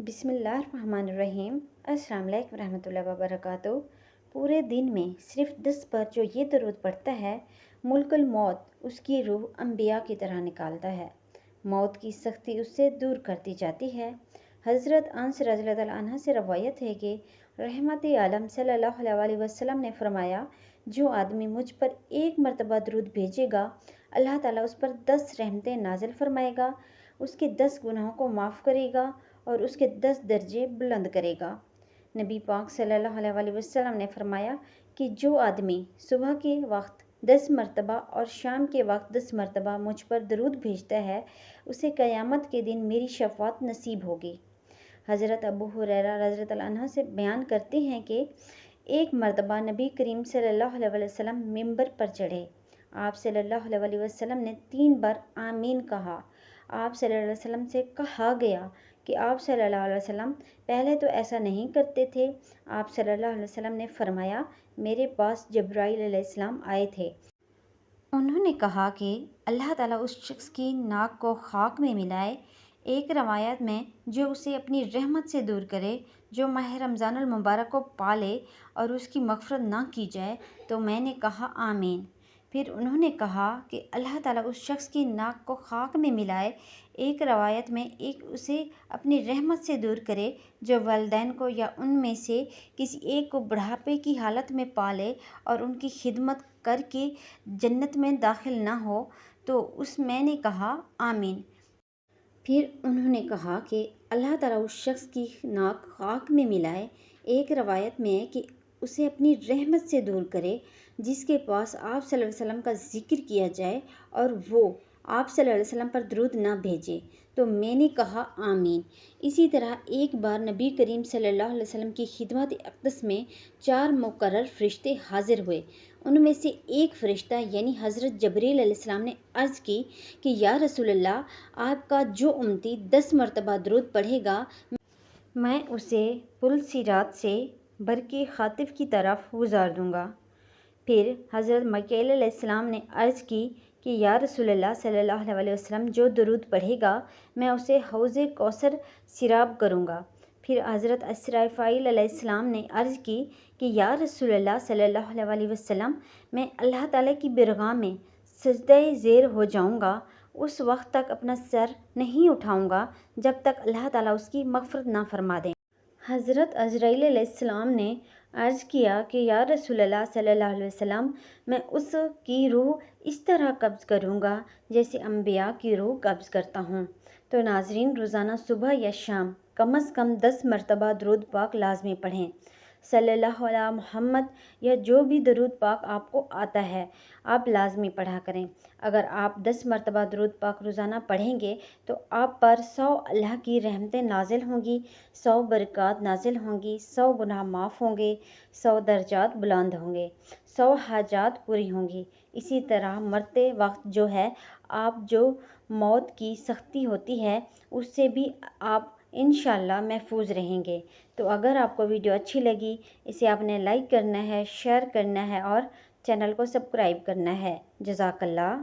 بسم اللہ الرحمن الرحیم۔ السلام علیکم ورحمۃ اللہ وبرکاتہ۔ پورے دن میں صرف 10 بار جو یہ درود پڑھتا ہے، ملک الموت اس کی روح انبیاء کی طرح نکالتا ہے، موت کی سختی اس سے دور کرتی جاتی ہے۔ حضرت انس رضی اللہ عنہ سے روایت ہے کہ رحمت عالم صلی اللہ علیہ وسلم نے فرمایا، جو آدمی مجھ پر ایک مرتبہ درود بھیجے گا، اللہ تعالیٰ اس پر 10 رحمتیں نازل فرمائے گا، اس کے 10 گناہوں کو معاف کرے گا اور اس کے 10 درجے بلند کرے گا۔ نبی پاک صلی اللہ علیہ وسلم نے فرمایا کہ جو آدمی صبح کے وقت 10 مرتبہ اور شام کے وقت 10 مرتبہ مجھ پر درود بھیجتا ہے، اسے قیامت کے دن میری شفاعت نصیب ہوگی۔ حضرت ابو ہریرہ رضی اللہ عنہ سے بیان کرتے ہیں کہ ایک مرتبہ نبی کریم صلی اللہ علیہ وسلم ممبر پر چڑھے۔ آپ صلی اللہ علیہ وسلم نے 3 بار آمین کہا۔ آپ صلی اللہ علیہ وسلم سے کہا گیا کہ آپ صلی اللہ علیہ وسلم پہلے تو ایسا نہیں کرتے تھے۔ آپ صلی اللہ علیہ وسلم نے فرمایا، میرے پاس جبرائیل علیہ السلام آئے تھے۔ انہوں نے کہا کہ اللہ تعالیٰ اس شخص کی ناک کو خاک میں ملائے، ایک روایت میں جو اسے اپنی رحمت سے دور کرے، جو ماہ رمضان المبارک کو پالے اور اس کی مغفرت نہ کی جائے۔ تو میں نے کہا آمین۔ پھر انہوں نے کہا کہ اللہ تعالیٰ اس شخص کی ناک کو خاک میں ملائے، ایک روایت میں ایک اسے اپنی رحمت سے دور کرے، جو والدین کو یا ان میں سے کسی ایک کو بڑھاپے کی حالت میں پالے اور ان کی خدمت کر کے جنت میں داخل نہ ہو۔ تو میں نے کہا آمین۔ پھر انہوں نے کہا کہ اللہ تعالیٰ اس شخص کی ناک خاک میں ملائے، ایک روایت میں ہے کہ اسے اپنی رحمت سے دور کرے، جس کے پاس آپ صلی اللہ علیہ وسلم کا ذکر کیا جائے اور وہ آپ صلی اللہ علیہ وسلم پر درود نہ بھیجے۔ تو میں نے کہا آمین۔ اسی طرح ایک بار نبی کریم صلی اللہ علیہ وسلم کی خدمت اقدس میں 4 مقرر فرشتے حاضر ہوئے۔ ان میں سے ایک فرشتہ یعنی حضرت جبرائیل علیہ السلام نے عرض کی کہ یا رسول اللہ، آپ کا جو امتی 10 مرتبہ درود پڑھے گا، میں اسے پل صراط سے برق خاطف کی طرف گزار دوں گا۔ پھر حضرت میکائیل علیہ السلام نے عرض کی کہ یا رسول اللہ صلی اللہ علیہ وسلم، جو درود پڑھے گا، میں اسے حوض کوثر سیراب کروں گا۔ پھر حضرت اسرافیل علیہ السلام نے عرض کی کہ یا رسول اللہ صلی اللہ علیہ وسلم، میں اللہ تعالیٰ کی بارگاہ میں سجدہ زیر ہو جاؤں گا، اس وقت تک اپنا سر نہیں اٹھاؤں گا جب تک اللہ تعالیٰ اس کی مغفرت نہ فرما دیں۔ حضرت عزرائیل علیہ السلام نے عرض کیا کہ یا رسول اللہ صلی اللہ علیہ وسلم، میں اس کی روح اس طرح قبض کروں گا جیسے انبیاء کی روح قبض کرتا ہوں۔ تو ناظرین، روزانہ صبح یا شام کم از کم 10 مرتبہ درود پاک لازمی پڑھیں۔ صلی اللہ علیہ محمد یا جو بھی درود پاک آپ کو آتا ہے، آپ لازمی پڑھا کریں۔ اگر آپ 10 مرتبہ درود پاک روزانہ پڑھیں گے تو آپ پر 100 اللہ کی رحمتیں نازل ہوں گی، 100 برکات نازل ہوں گی، 100 گناہ معاف ہوں گے، 100 درجات بلند ہوں گے، 100 حاجات پوری ہوں گی۔ اسی طرح مرتے وقت جو ہے، آپ جو موت کی سختی ہوتی ہے، اس سے بھی آپ انشاءاللہ محفوظ رہیں گے۔ تو اگر آپ کو ویڈیو اچھی لگی، اسے آپ نے لائک کرنا ہے، شیئر کرنا ہے اور چینل کو سبسکرائب کرنا ہے۔ جزاک اللہ۔